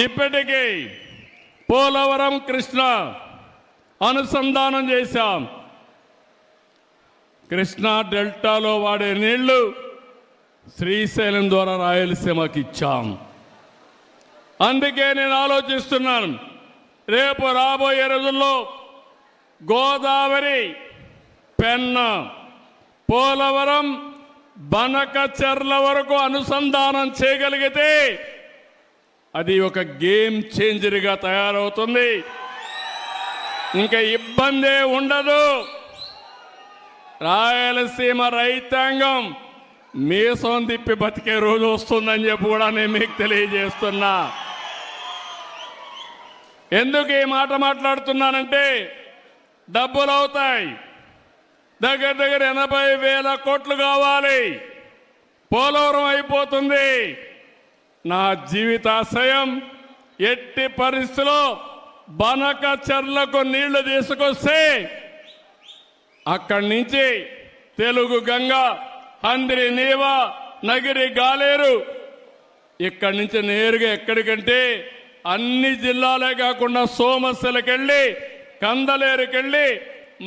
ఇప్పటికీ పోలవరం కృష్ణ అనుసంధానం చేశాం. కృష్ణా డెల్టాలో వాడే నీళ్లు శ్రీశైలం ద్వారా రాయలసీమకి ఇచ్చాం. అందుకే నేను ఆలోచిస్తున్నాను, రేపు రాబోయే రోజుల్లో గోదావరి, పెన్నా, పోలవరం, బనకచెర్ల వరకు అనుసంధానం చేయగలిగితే అది ఒక గేమ్ చేంజర్గా తయారవుతుంది. ఇంకా ఇబ్బందే ఉండదు. రాయలసీమ రైతాంగం మీసం తిప్పి బతికే రోజు వస్తుందని చెప్పి కూడా నేను మీకు తెలియజేస్తున్నా. ఎందుకు ఈ మాట మాట్లాడుతున్నానంటే, డబ్బులు అవుతాయి. దగ్గర దగ్గర 80,000 కోట్లు కావాలి. పోలవరం అయిపోతుంది. నా జీవితాశయం ఎట్టి పరిస్థితిలో బనకచెర్లకు నీళ్లు తీసుకొస్తే అక్కడి నుంచి తెలుగు గంగ, హంద్రి నీవ, నగిరి గాలేరు, ఇక్కడి నుంచి నేరుగా ఎక్కడికంటే అన్ని జిల్లాలే కాకుండా సోమశిలకెళ్ళి, కందలేరుకెళ్ళి,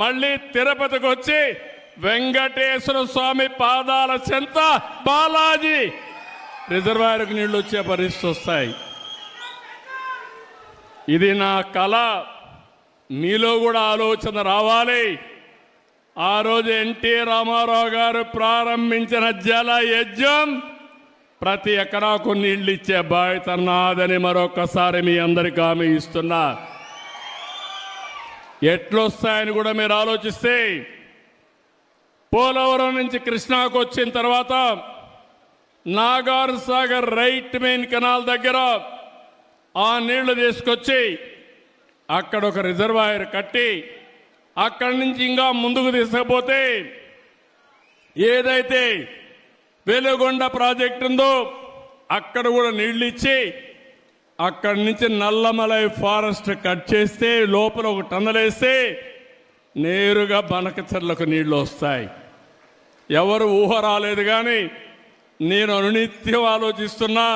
మళ్ళీ తిరుపతికి వచ్చి వెంకటేశ్వర స్వామి పాదాల చెంత బాలాజీ రిజర్వాయర్కు నీళ్లు వచ్చే పరిస్థితి వస్తాయి. ఇది నా కళ. మీలో కూడా ఆలోచన రావాలి. ఆ రోజు ఎన్టీ రామారావు గారు ప్రారంభించిన జల యజ్ఞం ప్రతి ఎకరాకు నీళ్లు ఇచ్చే బాధ్యత నాదని మరొకసారి మీ అందరికీ హామీ ఇస్తున్నా. ఎట్లొస్తాయని కూడా మీరు ఆలోచిస్తే, పోలవరం నుంచి కృష్ణాకు వచ్చిన తర్వాత Nagar Sagar right main canal దగ్గర ఆ నీళ్లు తీసుకొచ్చి అక్కడ ఒక రిజర్వాయర్ కట్టి అక్కడి నుంచి ఇంకా ముందుకు తీసుకుపోతే ఏదైతే వెలుగొండ ప్రాజెక్టు ఉందో అక్కడ కూడా నీళ్లు ఇచ్చి అక్కడి నుంచి నల్లమలై ఫారెస్ట్ కట్ చేస్తే లోపల ఒక టన్నల్ వేస్తే నేరుగా బనకచెర్లకు నీళ్లు వస్తాయి. ఎవరు ఊహ రాలేదు. కానీ నేను అనునిత్యం ఆలోచిస్తున్నా,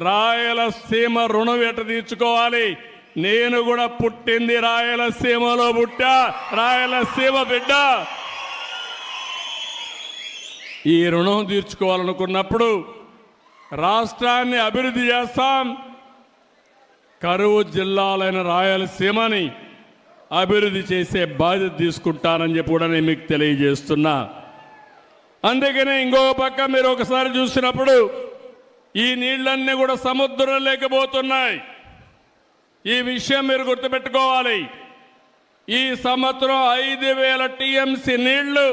రాయలసీమ రుణం ఎట తీర్చుకోవాలి. నేను కూడా పుట్టింది రాయలసీమలో, పుట్టా రాయలసీమ బిడ్డ. ఈ రుణం తీర్చుకోవాలనుకున్నప్పుడు రాష్ట్రాన్ని అభివృద్ధి చేస్తాం. కరువు జిల్లాలైన రాయలసీమని అభివృద్ధి చేసే బాధ్యత తీసుకుంటానని చెప్పి కూడా నేను మీకు తెలియజేస్తున్నా. అందుకనే ఇంకొక పక్క మీరు ఒకసారి చూసినప్పుడు ఈ నీళ్లన్నీ కూడా సముద్రం లేకపోతున్నాయి. ఈ విషయం మీరు గుర్తుపెట్టుకోవాలి. ఈ సంవత్సరం 5,000 టీఎంసీ నీళ్లు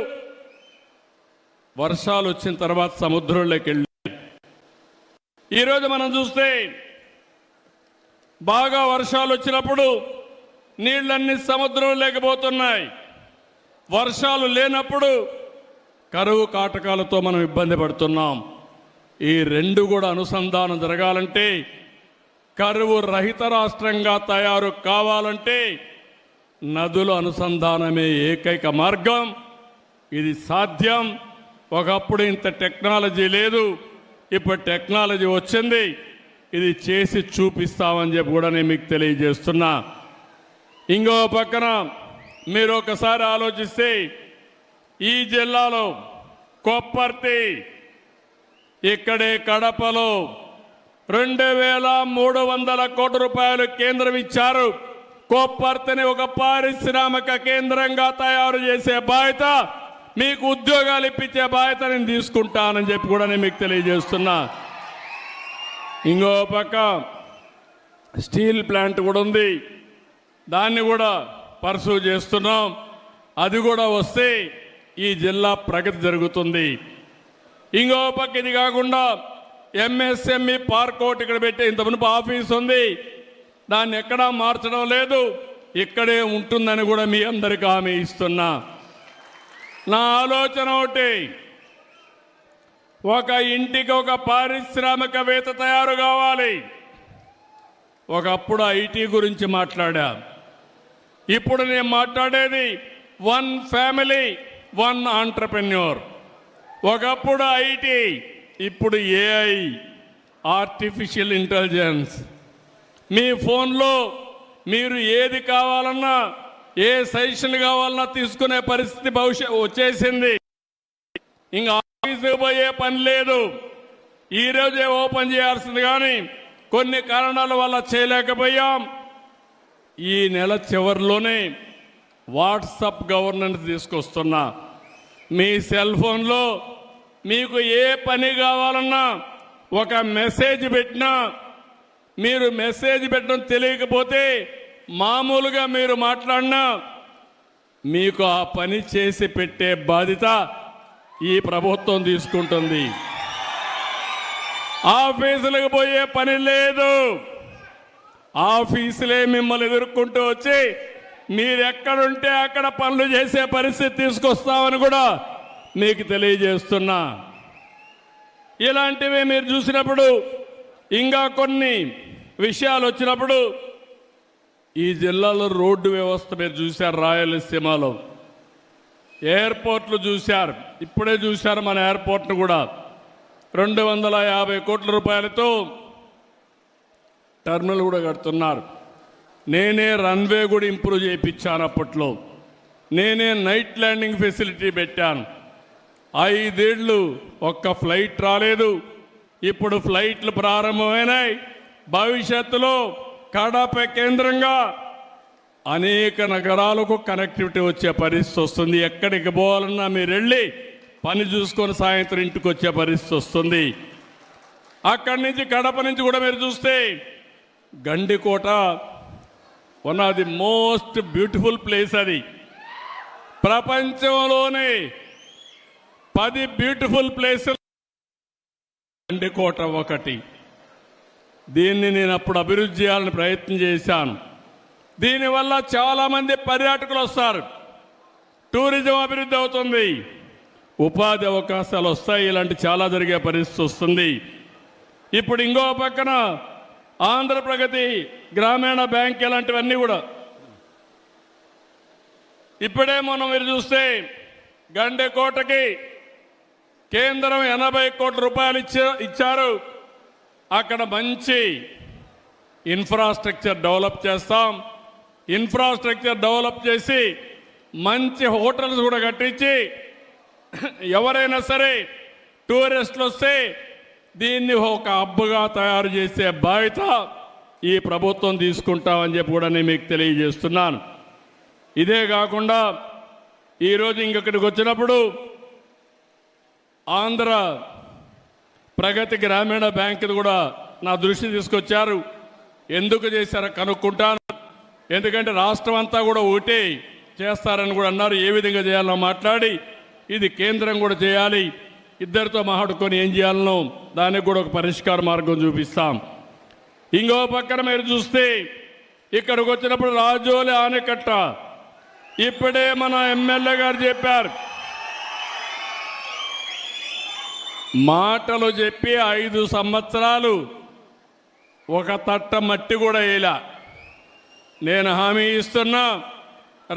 వర్షాలు వచ్చిన తర్వాత సముద్రంలోకి వెళ్ళాయి. ఈరోజు మనం చూస్తే బాగా వర్షాలు వచ్చినప్పుడు నీళ్లన్నీ సముద్రం లేకపోతున్నాయి. వర్షాలు లేనప్పుడు కరువు కాటకాలతో మనం ఇబ్బంది పడుతున్నాం. ఈ రెండు కూడా అనుసంధానం జరగాలంటే, కరువు రహిత రాష్ట్రంగా తయారు కావాలంటే నదుల అనుసంధానమే ఏకైక మార్గం. ఇది సాధ్యం. ఒకప్పుడు ఇంత టెక్నాలజీ లేదు, ఇప్పుడు టెక్నాలజీ వచ్చింది. ఇది చేసి చూపిస్తామని చెప్పి కూడా నేను మీకు తెలియజేస్తున్నా. ఇంకో పక్కన మీరు ఒకసారి ఆలోచిస్తే, ఈ జిల్లాలో కొప్పర్తి, ఇక్కడే కడపలో 2,300 కోట్ల రూపాయలు కేంద్రం ఇచ్చారు. కొప్పర్తిని ఒక పారిశ్రామిక కేంద్రంగా తయారు చేసే బాధ్యత, మీకు ఉద్యోగాలు ఇప్పించే బాధ్యత నేను తీసుకుంటానని చెప్పి కూడా నేను మీకు తెలియజేస్తున్నా. ఇంకో పక్క స్టీల్ ప్లాంట్ కూడా ఉంది. దాన్ని కూడా పర్సూ చేస్తున్నాం. అది కూడా వస్తే ఈ జిల్లా ప్రగతి జరుగుతుంది. ఇంకో పక్క ఇది కాకుండా ఎంఎస్ఎంఈ పార్క్ ఒకటి ఇక్కడ పెట్టి, ఇంతకుముందు ఆఫీస్ ఉంది, దాన్ని ఎక్కడా మార్చడం లేదు, ఇక్కడే ఉంటుందని కూడా మీ అందరికీ హామీ ఇస్తున్నా. నా ఆలోచన ఒకటి, ఒక ఇంటికి ఒక పారిశ్రామికవేత్త తయారు కావాలి. ఒకప్పుడు ఐటీ గురించి మాట్లాడా, ఇప్పుడు నేను మాట్లాడేది 1 ఫ్యామిలీ 1 ఆంట్రప్రెన్యూర్. ఒకప్పుడు ఐటీ, ఇప్పుడు ఏఐ, ఆర్టిఫిషియల్ ఇంటెలిజెన్స్. మీ ఫోన్లో మీరు ఏది కావాలన్నా ఏ సజెషన్ కావాలన్నా తీసుకునే పరిస్థితి వచ్చేసింది. ఇంకా ఆఫీసుకు పోయే పని లేదు. ఈరోజే ఓపెన్ చేయాల్సింది, కానీ కొన్ని కారణాల వల్ల చేయలేకపోయాం. ఈ నెల చివరిలోనే వాట్సాప్ గవర్నెన్స్ తీసుకొస్తున్నా. మీ సెల్ ఫోన్లో మీకు ఏ పని కావాలన్నా ఒక మెసేజ్ పెట్టినా, మీరు మెసేజ్ పెట్టడం తెలియకపోతే మామూలుగా మీరు మాట్లాడినా మీకు ఆ పని చేసి పెట్టే బాధ్యత ఈ ప్రభుత్వం తీసుకుంటుంది. ఆఫీసులకు పోయే పని లేదు. ఆఫీసులే మిమ్మల్ని ఎదుర్కొంటూ వచ్చి మీరెక్కడుంటే అక్కడ పనులు చేసే పరిస్థితి తీసుకొస్తామని కూడా మీకు తెలియజేస్తున్నా. ఇలాంటివి మీరు చూసినప్పుడు, ఇంకా కొన్ని విషయాలు వచ్చినప్పుడు, ఈ జిల్లాలో రోడ్డు వ్యవస్థ మీరు చూశారు. రాయలసీమలో ఎయిర్పోర్ట్లు చూశారు. ఇప్పుడే చూశారు మన ఎయిర్పోర్ట్ను కూడా 250 కోట్ల రూపాయలతో టర్మినల్ కూడా కడుతున్నారు. నేనే రన్వే కూడా ఇంప్రూవ్ చేయించాను. అప్పట్లో నేనే నైట్ ల్యాండింగ్ ఫెసిలిటీ పెట్టాను. 5 ఏళ్ళు ఒక్క ఫ్లైట్ రాలేదు. ఇప్పుడు ఫ్లైట్లు ప్రారంభమైనాయి. భవిష్యత్తులో కడప కేంద్రంగా అనేక నగరాలకు కనెక్టివిటీ వచ్చే పరిస్థితి వస్తుంది. ఎక్కడికి పోవాలన్నా మీరు వెళ్ళి పని చూసుకొని సాయంత్రం ఇంటికి వచ్చే పరిస్థితి వస్తుంది. అక్కడి నుంచి కడప నుంచి కూడా మీరు చూస్తే Gandikota one of the most beautiful place. అది ప్రపంచంలోనే 10 బ్యూటిఫుల్ ప్లేసులు గండికోట ఒకటి. దీన్ని నేను అప్పుడు అభివృద్ధి చేయాలని ప్రయత్నం చేశాను. దీనివల్ల చాలామంది పర్యాటకులు వస్తారు. టూరిజం అభివృద్ధి అవుతుంది. ఉపాధి అవకాశాలు వస్తాయి. ఇలాంటి చాలా జరిగే పరిస్థితి వస్తుంది. ఇప్పుడు ఇంకో పక్కన ఆంధ్రప్రగతి గ్రామీణ బ్యాంక్ ఇలాంటివన్నీ కూడా ఇప్పుడే మనం మీరు చూస్తే గండికోటకి కేంద్రం 80 కోట్ల రూపాయలు ఇచ్చారు. అక్కడ మంచి ఇన్ఫ్రాస్ట్రక్చర్ డెవలప్ చేస్తాం. ఇన్ఫ్రాస్ట్రక్చర్ డెవలప్ చేసి మంచి హోటల్స్ కూడా కట్టించి ఎవరైనా సరే టూరిస్టులు వస్తే దీన్ని ఒక హబ్గా తయారు చేసే బాధ్యత ఈ ప్రభుత్వం తీసుకుంటామని చెప్పి కూడా నేను మీకు తెలియజేస్తున్నాను. ఇదే కాకుండా ఈరోజు ఇంకొకటికి వచ్చినప్పుడు ఆంధ్ర ప్రగతి గ్రామీణ బ్యాంకుది కూడా నా దృష్టి తీసుకొచ్చారు. ఎందుకు చేశారో కనుక్కుంటాను. ఎందుకంటే రాష్ట్రం అంతా కూడా ఒకటే చేస్తారని కూడా అన్నారు. ఏ విధంగా చేయాలో మాట్లాడి ఇది కేంద్రం కూడా చేయాలి. ఇద్దరితో మాట్లాడుకొని ఏం చేయాలనో దానికి కూడా ఒక పరిష్కార మార్గం చూపిస్తాం. ఇంకో పక్కన మీరు చూస్తే ఇక్కడికి వచ్చినప్పుడు రాజోలి ఆనకట్ట ఇప్పుడే మన ఎమ్మెల్యే గారు చెప్పారు. మాటలు చెప్పి 5 సంవత్సరాలు ఒక తట్ట మట్టి కూడా వేయలా. నేను హామీ ఇస్తున్నా,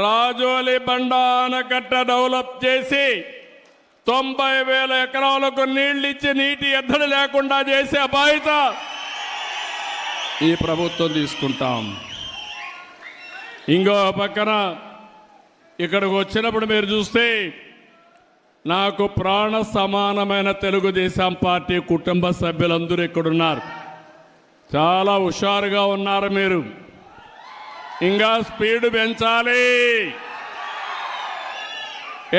రాజోలి బండ ఆనకట్ట డెవలప్ చేసి 90,000 ఎకరాలకు నీళ్లు ఇచ్చి నీటి ఎద్దడి లేకుండా చేసే బాధ్యత ఈ ప్రభుత్వం తీసుకుంటాం. ఇంకో పక్కన ఇక్కడికి వచ్చినప్పుడు మీరు చూస్తే నాకు ప్రాణ సమానమైన తెలుగుదేశం పార్టీ కుటుంబ సభ్యులందరూ ఇక్కడున్నారు. చాలా హుషారుగా ఉన్నారు మీరు. ఇంకా స్పీడ్ పెంచాలి.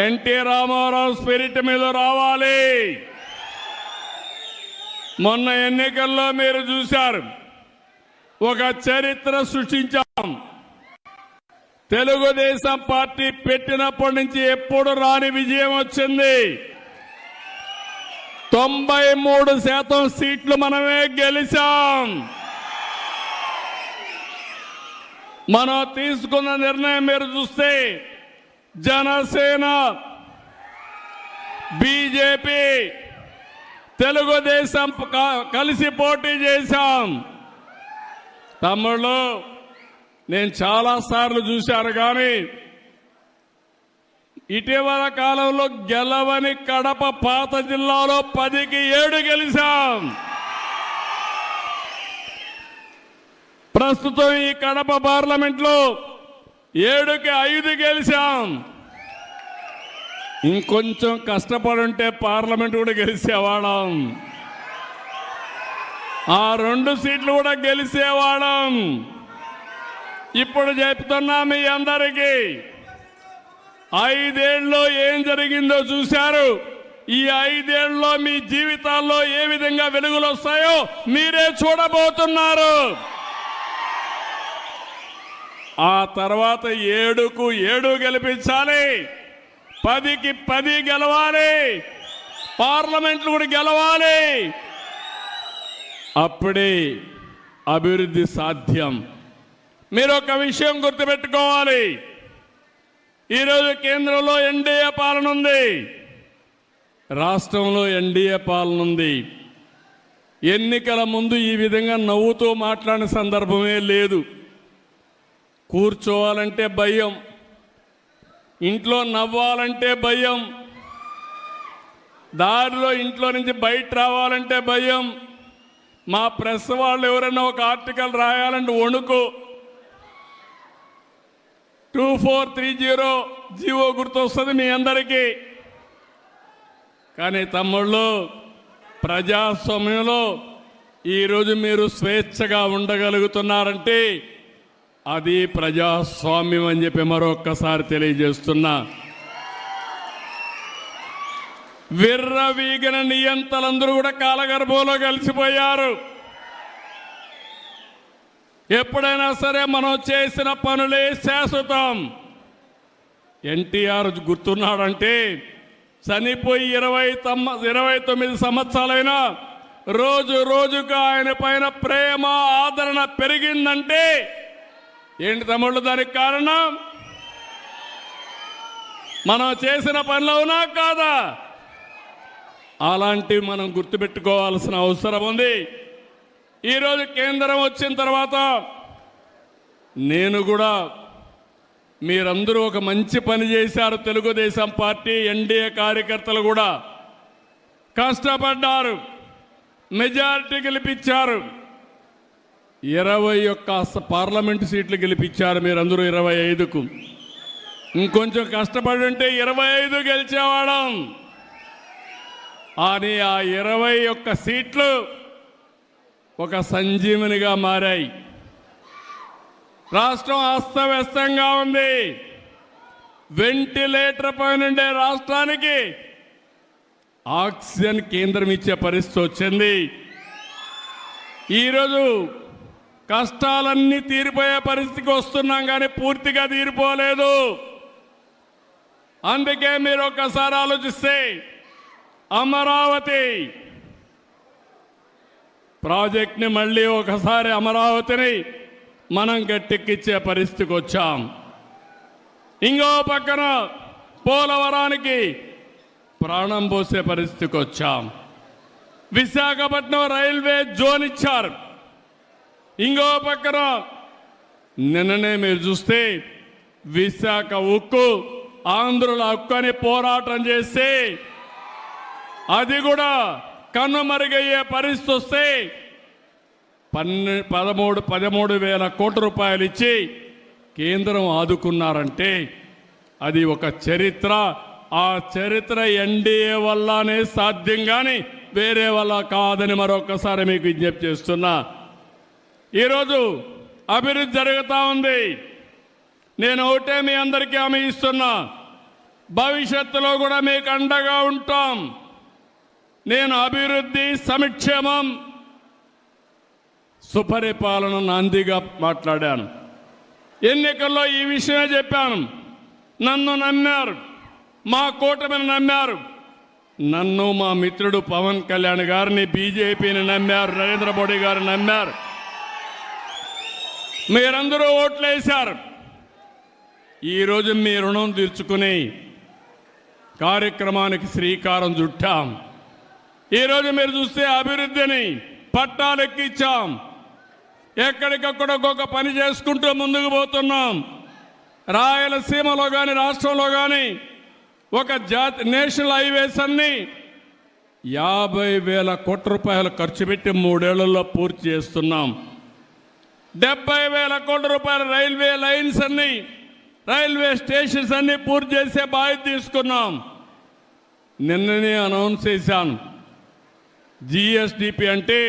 ఎన్టీ రామారావు స్పిరిట్ మీద రావాలి. మొన్న ఎన్నికల్లో మీరు చూశారు, ఒక చరిత్ర సృష్టించాం. తెలుగుదేశం పార్టీ పెట్టినప్పటి నుంచి ఎప్పుడు రాని విజయం వచ్చింది. 93% సీట్లు మనమే గెలిచాం. మనం తీసుకున్న నిర్ణయం మీరు చూస్తే జనసేన, బీజేపీ, తెలుగుదేశం కలిసి పోటీ చేశాం. తమ్ముళ్ళు, నేను చాలాసార్లు చూశాను, కానీ ఇటీవల కాలంలో గెలవని కడప పాత జిల్లాలో 10కి 7 గెలిచాం. ప్రస్తుతం ఈ కడప పార్లమెంట్లో 7కి 5 గెలిచాం. ఇంకొంచెం కష్టపడుంటే పార్లమెంట్ కూడా గెలిచేవాళ్ళం. ఆ 2 సీట్లు కూడా గెలిచేవాళ్ళం. ఇప్పుడు చెప్తున్నా మీ అందరికీ, 5 ఏళ్ళలో ఏం జరిగిందో చూశారు. ఈ 5 ఏళ్ళలో మీ జీవితాల్లో ఏ విధంగా వెలుగులు వస్తాయో మీరే చూడబోతున్నారు. ఆ తర్వాత 7కు 7 గెలిపించాలి, 10కి 10 గెలవాలి, పార్లమెంట్లు కూడా గెలవాలి. అప్పుడే అభివృద్ధి సాధ్యం. మీరు ఒక విషయం గుర్తుపెట్టుకోవాలి. ఈరోజు కేంద్రంలో ఎన్డీఏ పాలన ఉంది, రాష్ట్రంలో ఎన్డీఏ పాలన ఉంది. ఎన్నికల ముందు ఈ విధంగా నవ్వుతూ మాట్లాడిన సందర్భమే లేదు. కూర్చోవాలంటే భయం, ఇంట్లో నవ్వాలంటే భయం, దారిలో ఇంట్లో నుంచి బయట రావాలంటే భయం. మా ప్రెస్ వాళ్ళు ఎవరైనా ఒక ఆర్టికల్ రాయాలంటే వణుకు. 2430 జీవో గుర్తొస్తుంది మీ అందరికీ. కానీ తమ్ముళ్ళు, ప్రజాస్వామ్యంలో ఈరోజు మీరు స్వేచ్ఛగా ఉండగలుగుతున్నారంటే అది ప్రజాస్వామ్యం అని చెప్పి మరొక్కసారి తెలియజేస్తున్నా. విర్రవీగిన నియంతలందరూ కూడా కాలగర్భంలో కలిసిపోయారు. ఎప్పుడైనా సరే మనం చేసిన పనులే శాశ్వతం. ఎన్టీఆర్ గుర్తున్నాడంటే చనిపోయి 29 సంవత్సరాలైనా రోజు రోజుకు ఆయన పైన ప్రేమ ఆదరణ పెరిగిందంటే ఏంటి తమ్ముళ్ళు దానికి కారణం? మనం చేసిన పనులు అవునా కాదా? అలాంటివి మనం గుర్తుపెట్టుకోవాల్సిన అవసరం ఉంది. ఈరోజు కేంద్రం వచ్చిన తర్వాత నేను కూడా, మీరందరూ ఒక మంచి పని చేశారు. తెలుగుదేశం పార్టీ ఎన్డీఏ కార్యకర్తలు కూడా కష్టపడ్డారు, మెజారిటీ గెలిపించారు. 21 పార్లమెంటు సీట్లు గెలిపించారు మీరందరూ 25కు. ఇంకొంచెం కష్టపడి ఉంటే 25 గెలిచేవాళ్ళం. అని ఆ 21 సీట్లు ఒక సంజీవనిగా మారాయి. రాష్ట్రం అస్తవ్యస్తంగా ఉంది. వెంటిలేటర్ పైనుండే రాష్ట్రానికి ఆక్సిజన్ కేంద్రం ఇచ్చే పరిస్థితి వచ్చింది. ఈరోజు కష్టాలన్నీ తీరిపోయే పరిస్థితికి వస్తున్నాం, కానీ పూర్తిగా తీరిపోలేదు. అందుకే మీరు ఒక్కసారి ఆలోచిస్తే అమరావతి ప్రాజెక్ట్ని మళ్ళీ ఒకసారి అమరావతిని మనం గట్టెక్కిచ్చే పరిస్థితికి వచ్చాం. ఇంకో పక్కన పోలవరానికి ప్రాణం పోసే పరిస్థితికి వచ్చాం. విశాఖపట్నం రైల్వే జోన్ ఇచ్చారు. ఇంకో పక్కన నిన్ననే మీరు చూస్తే విశాఖ ఉక్కు, ఆంధ్రుల హక్కు అని పోరాటం చేస్తే అది కూడా కన్నుమరుగయ్యే పరిస్థితి వస్తే 13,000 కోట్ల రూపాయలు ఇచ్చి కేంద్రం ఆదుకున్నారంటే అది ఒక చరిత్ర. ఆ చరిత్ర ఎన్డీఏ వల్లనే సాధ్యం, కానీ వేరే వల్ల కాదని మరొకసారి మీకు విజ్ఞప్తి చేస్తున్నా. ఈరోజు అభివృద్ధి జరుగుతూ ఉంది. నేను ఒకటే మీ అందరికీ హామీ ఇస్తున్నా, భవిష్యత్తులో కూడా మీకు అండగా ఉంటాం. నేను అభివృద్ధి, సంక్షేమం, సుపరిపాలన నాందిగా మాట్లాడాను. ఎన్నికల్లో ఈ విషయమే చెప్పాను. నన్ను నమ్మారు, మా కూటమిని నమ్మారు, నన్ను మా మిత్రుడు పవన్ కళ్యాణ్ గారిని, బీజేపీని నమ్మారు, నరేంద్ర మోడీ గారిని నమ్మారు. మీరందరూ ఓట్లేశారు. ఈరోజు మీ రుణం తీర్చుకుని కార్యక్రమానికి శ్రీకారం చుట్టాం. ఈరోజు మీరు చూస్తే అభివృద్ధిని పట్టాలెక్కించాం. ఎక్కడికక్కడ ఒక్కొక్క పని చేసుకుంటూ ముందుకు పోతున్నాం. రాయలసీమలో కానీ రాష్ట్రంలో కానీ ఒక నేషనల్ హైవేస్ అన్ని 50,000 కోట్ల రూపాయలు ఖర్చు పెట్టి 3 ఏళ్లలో పూర్తి చేస్తున్నాం. 70,000 కోట్ల రూపాయల రైల్వే లైన్స్ అన్ని, రైల్వే స్టేషన్స్ అన్ని పూర్తి చేసే బాధ్యత తీసుకున్నాం. నిన్ననే అనౌన్స్ చేశాను. జిఎస్డిపి అంటే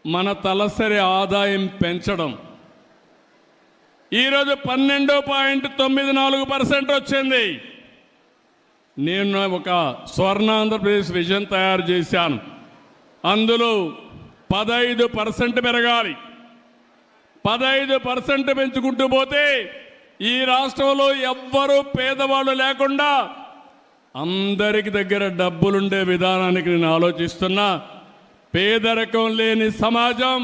మన తలసరి ఆదాయం పెంచడం. ఈరోజు 12.94% వచ్చింది. నేను ఒక స్వర్ణాంధ్రప్రదేశ్ విజన్ తయారు చేశాను. అందులో 15% పెరగాలి. 15% పెంచుకుంటూ పోతే ఈ రాష్ట్రంలో ఎవ్వరూ పేదవాళ్ళు లేకుండా అందరికి దగ్గర డబ్బులుండే విధానానికి నేను ఆలోచిస్తున్నా. పేదరికం లేని సమాజం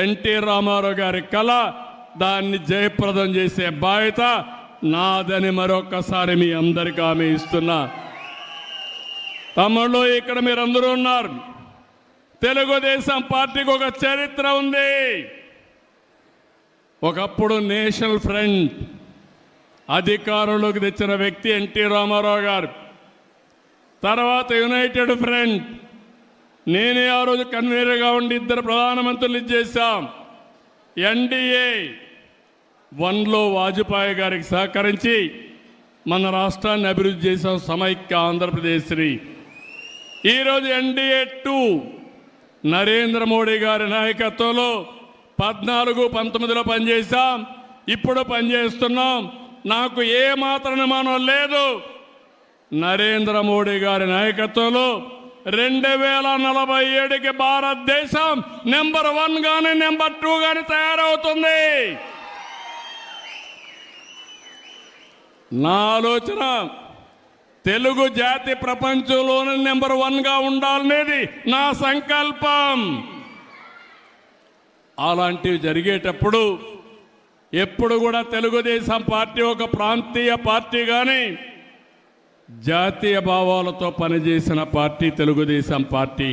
ఎన్టీ రామారావు గారి కళ. దాన్ని జయప్రదం చేసే బాధ్యత నాదని మరొకసారి మీ అందరికీ హామీ ఇస్తున్నా. తమ్ముళ్ళు, ఇక్కడ మీరందరూ ఉన్నారు. తెలుగుదేశం పార్టీకి ఒక చరిత్ర ఉంది. ఒకప్పుడు నేషనల్ ఫ్రంట్ అధికారంలోకి తెచ్చిన వ్యక్తి ఎన్టీ రామారావు గారు. తర్వాత యునైటెడ్ ఫ్రంట్, నేనే ఆ రోజు కన్వీనర్గా ఉండి 2 ప్రధానమంత్రులు చేశాం. ఎన్డీఏ 1లో వాజ్పేయి గారికి సహకరించి మన రాష్ట్రాన్ని అభివృద్ధి చేశాం, సమైక్య ఆంధ్రప్రదేశ్ని. ఈరోజు ఎన్డీఏ 2 నరేంద్ర మోడీ గారి నాయకత్వంలో 14-19లో పనిచేశాం, ఇప్పుడు పనిచేస్తున్నాం. నాకు ఏ మాత్రం అనుమానం లేదు, నరేంద్ర మోడీ గారి నాయకత్వంలో 2047కి భారతదేశం నెంబర్ 1 గాని నెంబర్ 2 గాని తయారవుతుంది. నా ఆలోచన తెలుగు జాతి ప్రపంచంలోనే నెంబర్ 1గా ఉండాలనేది నా సంకల్పం. అలాంటివి జరిగేటప్పుడు ఎప్పుడు కూడా తెలుగుదేశం పార్టీ ఒక ప్రాంతీయ పార్టీ కానీ జాతీయ భావాలతో పనిచేసిన పార్టీ తెలుగుదేశం పార్టీ.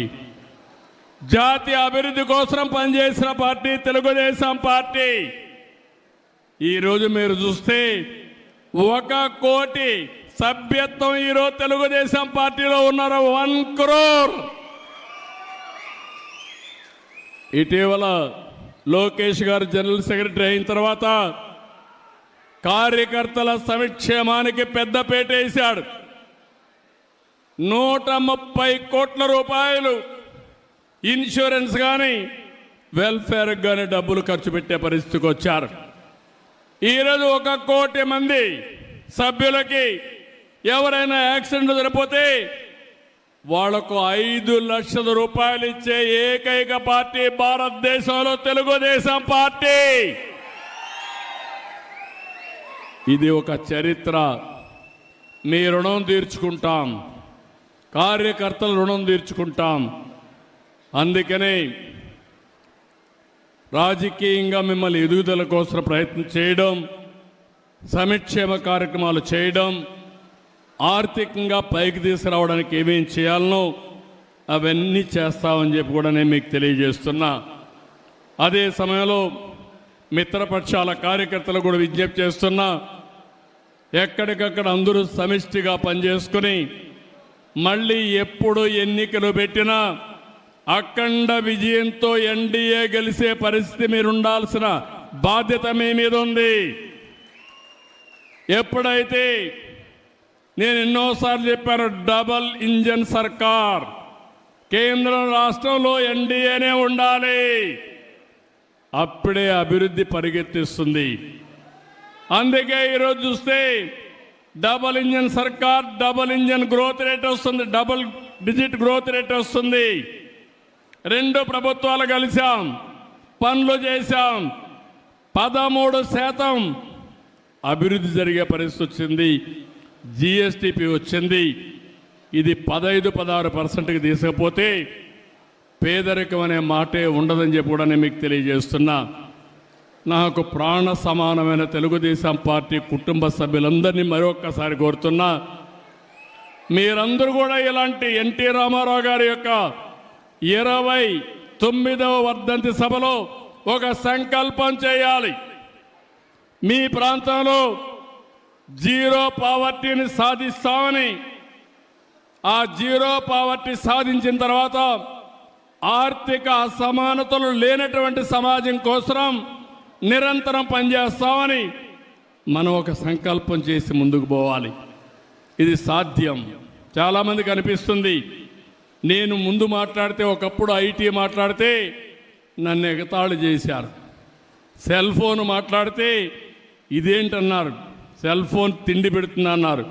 జాతీయ అభివృద్ధి కోసం పనిచేసిన పార్టీ తెలుగుదేశం పార్టీ. ఈరోజు మీరు చూస్తే 1 కోటి సభ్యత్వం ఈరోజు తెలుగుదేశం పార్టీలో ఉన్నారు. 1 crore. ఇటీవల లోకేష్ గారు జనరల్ సెక్రటరీ అయిన తర్వాత కార్యకర్తల సంక్షేమానికి పెద్దపీట వేశాడు. 130 కోట్ల రూపాయలు ఇన్సూరెన్స్ కానీ వెల్ఫేర్ కానీ డబ్బులు ఖర్చు పెట్టే పరిస్థితికి వచ్చారు. ఈరోజు 1 కోటి మంది సభ్యులకి ఎవరైనా యాక్సిడెంట్ జరిగిపోతే వాళ్లకు 5 లక్షల రూపాయలు ఇచ్చే ఏకైక పార్టీ భారతదేశంలో తెలుగుదేశం పార్టీ. ఇది ఒక చరిత్ర. మీ రుణం తీర్చుకుంటాం, కార్యకర్తల రుణం తీర్చుకుంటాం. అందుకనే రాజకీయంగా మిమ్మల్ని ఎదుగుదల కోసం ప్రయత్నం చేయడం, సంక్షేమ కార్యక్రమాలు చేయడం, ఆర్థికంగా పైకి తీసుకురావడానికి ఏమేం చేయాలనో అవన్నీ చేస్తామని చెప్పి కూడా నేను మీకు తెలియజేస్తున్నా. అదే సమయంలో మిత్రపక్షాల కార్యకర్తలు కూడా విజ్ఞప్తి చేస్తున్నా, ఎక్కడికక్కడ అందరూ సమిష్టిగా పనిచేసుకుని మళ్ళీ ఎప్పుడు ఎన్నికలు పెట్టినా అఖండ విజయంతో ఎన్డీఏ గెలిచే పరిస్థితి మీరు ఉండాల్సిన బాధ్యత మీ మీద ఉంది. ఎప్పుడైతే నేను ఎన్నోసార్లు చెప్పాను, డబల్ ఇంజన్ సర్కార్, కేంద్రం రాష్ట్రంలో ఎన్డీఏనే ఉండాలి, అప్పుడే అభివృద్ధి పరిగెత్తిస్తుంది. అందుకే ఈరోజు చూస్తే డబల్ ఇంజన్ సర్కార్, డబల్ ఇంజన్ గ్రోత్ రేట్ వస్తుంది, డబుల్ డిజిట్ గ్రోత్ రేట్ వస్తుంది. 2 ప్రభుత్వాలు కలిసాం, పనులు చేశాం, 13% అభివృద్ధి జరిగే పరిస్థితి వచ్చింది. జిఎస్టిపి వచ్చింది. ఇది 15-16%కి తీసుకపోతే పేదరికం అనే మాటే ఉండదని చెప్పి కూడా నేను మీకు తెలియజేస్తున్నా. నాకు ప్రాణ సమానమైన తెలుగుదేశం పార్టీ కుటుంబ సభ్యులందరినీ మరొక్కసారి కోరుతున్నా, మీరందరూ కూడా ఇలాంటి ఎన్టీ రామారావు గారి యొక్క 29వ వర్ధంతి సభలో ఒక సంకల్పం చేయాలి. మీ ప్రాంతంలో జీరో పావర్టీని సాధిస్తామని, ఆ జీరో పావర్టీ సాధించిన తర్వాత ఆర్థిక అసమానతలు లేనటువంటి సమాజం కోసం నిరంతరం పనిచేస్తామని మనం ఒక సంకల్పం చేసి ముందుకు పోవాలి. ఇది సాధ్యం. చాలామందికి అనిపిస్తుంది, నేను ముందు మాట్లాడితే ఒకప్పుడు ఐటీ మాట్లాడితే నన్ను ఎగతాళి చేశారు, సెల్ ఫోన్ మాట్లాడితే ఇదేంటన్నారు, సెల్ ఫోన్ తిండి పెడుతున్నా అన్నారు.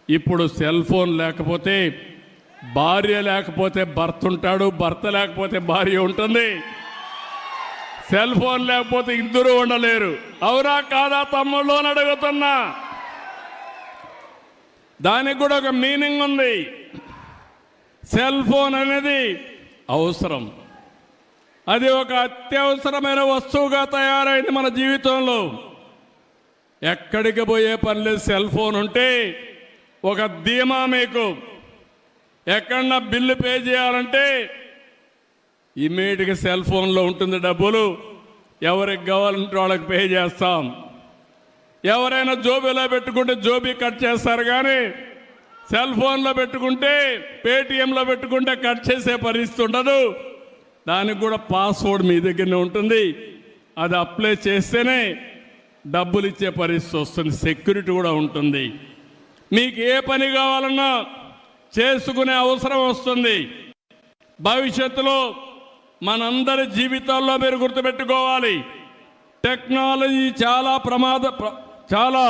ఇప్పుడు సెల్ ఫోన్ లేకపోతే భార్య లేకపోతే భర్త ఉంటాడు, భర్త లేకపోతే భార్య ఉంటుంది, సెల్ ఫోన్ లేకపోతే ఇద్దరు ఉండలేరు. అవునా కాదా తమ్ముళ్ళు అని అడుగుతున్నా. దానికి కూడా ఒక మీనింగ్ ఉంది. సెల్ ఫోన్ అనేది అవసరం, అది ఒక అత్యవసరమైన వస్తువుగా తయారైంది మన జీవితంలో. ఎక్కడికి పోయే పని లేదు, సెల్ ఫోన్ ఉంటే ఒక ధీమా. మీకు ఎక్కడన్నా బిల్లు పే చేయాలంటే ఇమ్మీడియట్గా సెల్ ఫోన్లో ఉంటుంది డబ్బులు, ఎవరికి కావాలంటే వాళ్ళకి పే చేస్తాం. ఎవరైనా జోబీలో పెట్టుకుంటే జోబీ కట్ చేస్తారు, కానీ సెల్ ఫోన్లో పెట్టుకుంటే పేటిఎంలో పెట్టుకుంటే కట్ చేసే పరిస్థితి ఉండదు. దానికి కూడా పాస్వర్డ్ మీ దగ్గరనే ఉంటుంది, అది అప్లై చేస్తేనే డబ్బులు ఇచ్చే పరిస్థితి వస్తుంది, సెక్యూరిటీ కూడా ఉంటుంది. మీకు ఏ పని కావాలన్నా చేసుకునే అవసరం వస్తుంది. భవిష్యత్తులో మనందరి జీవితాల్లో మీరు గుర్తుపెట్టుకోవాలి, టెక్నాలజీ చాలా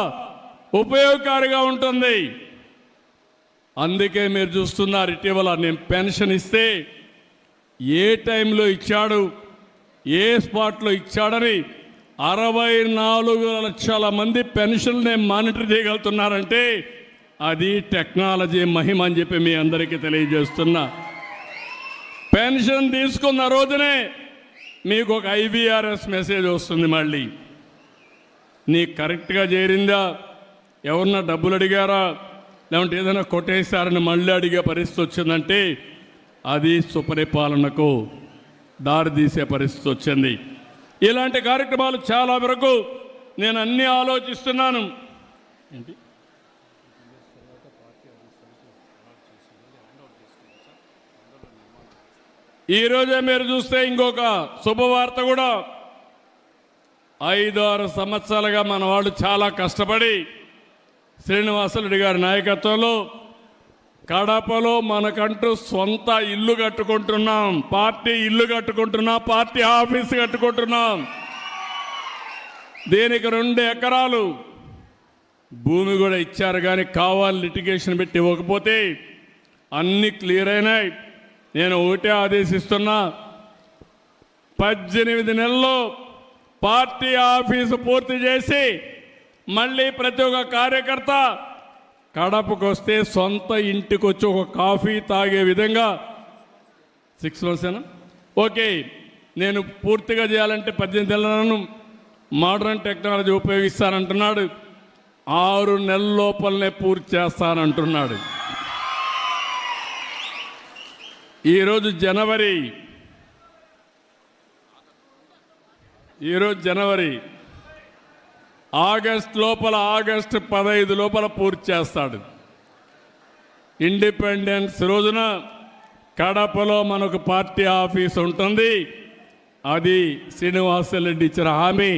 ఉపయోగకారిగా ఉంటుంది. అందుకే మీరు చూస్తున్నారు, ఇటీవల నేను పెన్షన్ ఇస్తే ఏ టైంలో ఇచ్చాడు, ఏ స్పాట్లో ఇచ్చాడని 64 లక్షల మంది పెన్షన్ని మానిటర్ చేయగలుగుతున్నారంటే అది టెక్నాలజీ మహిమ అని చెప్పి మీ అందరికీ తెలియజేస్తున్నా. పెన్షన్ తీసుకున్న రోజునే మీకు ఒక IVRS మెసేజ్ వస్తుంది, మళ్ళీ నీకు కరెక్ట్గా చేరిందా, ఎవరన్నా డబ్బులు అడిగారా, లేకుంటే ఏదైనా కొట్టేశారని మళ్ళీ అడిగే పరిస్థితి వచ్చిందంటే అది సుపరిపాలనకు దారితీసే పరిస్థితి వచ్చింది. ఇలాంటి కార్యక్రమాలు చాలా వరకు నేను అన్నీ ఆలోచిస్తున్నాను. ఏంటి ఈరోజే మీరు చూస్తే ఇంకొక శుభవార్త కూడా, 5-6 సంవత్సరాలుగా మన వాళ్ళు చాలా కష్టపడి శ్రీనివాసరెడ్డి గారి నాయకత్వంలో కడపలో మనకంటూ సొంత ఇల్లు కట్టుకుంటున్నాం, పార్టీ ఇల్లు కట్టుకుంటున్నాం, పార్టీ ఆఫీసు కట్టుకుంటున్నాం. దీనికి 2 ఎకరాలు భూమి కూడా ఇచ్చారు, కానీ కావాలి లిటిగేషన్ పెట్టి ఇవ్వకపోతే అన్నీ క్లియర్ అయినాయి. నేను ఒకటే ఆదేశిస్తున్నా, 18 నెలల్లో పార్టీ ఆఫీసు పూర్తి చేసి మళ్ళీ ప్రతి ఒక్క కార్యకర్త కడపకు వస్తే సొంత ఇంటికి వచ్చి ఒక కాఫీ తాగే విధంగా 6 months ఓకే, నేను పూర్తిగా చేయాలంటే 18 నెలలను మోడర్న్ టెక్నాలజీ ఉపయోగిస్తానంటున్నాడు. 6 నెలల లోపలనే పూర్తి చేస్తానంటున్నాడు. ఈరోజు జనవరి, ఆగస్ట్ లోపల, ఆగస్టు 15 లోపల పూర్తి చేస్తాడు. ఇండిపెండెన్స్ రోజున కడపలో మనకు పార్టీ ఆఫీస్ ఉంటుంది. అది శ్రీనివాసరెడ్డి ఇచ్చిన హామీ,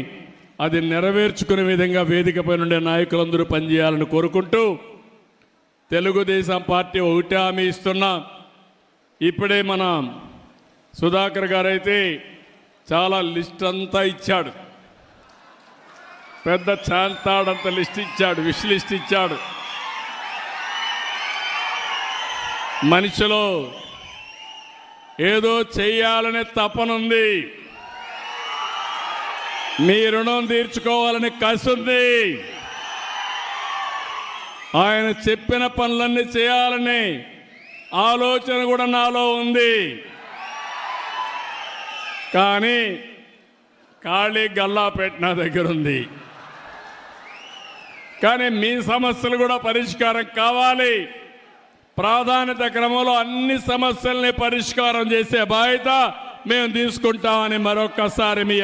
అది నెరవేర్చుకునే విధంగా వేదికపై నుండే నాయకులందరూ పనిచేయాలని కోరుకుంటూ, తెలుగుదేశం పార్టీ ఒకటే హామీ ఇస్తున్నా. ఇప్పుడే మన సుధాకర్ గారైతే చాలా లిస్ట్ అంతా ఇచ్చాడు, పెద్ద చాంతాడంత లిస్ట్ ఇచ్చాడు, విష్ లిస్ట్ ఇచ్చాడు. మనిషిలో ఏదో చెయ్యాలనే తపనుంది, మీ రుణం తీర్చుకోవాలని కసుంది, ఆయన చెప్పిన పనులన్నీ చేయాలని ఆలోచన కూడా నాలో ఉంది. కానీ ఖాళీ గల్లాపేట నా దగ్గర ఉంది. కానీ మీ సమస్యలు కూడా పరిష్కారం కావాలి. ప్రాధాన్యత క్రమంలో అన్ని సమస్యల్ని పరిష్కారం చేసే బాధ్యత మేము తీసుకుంటామని మరొక్కసారి మీ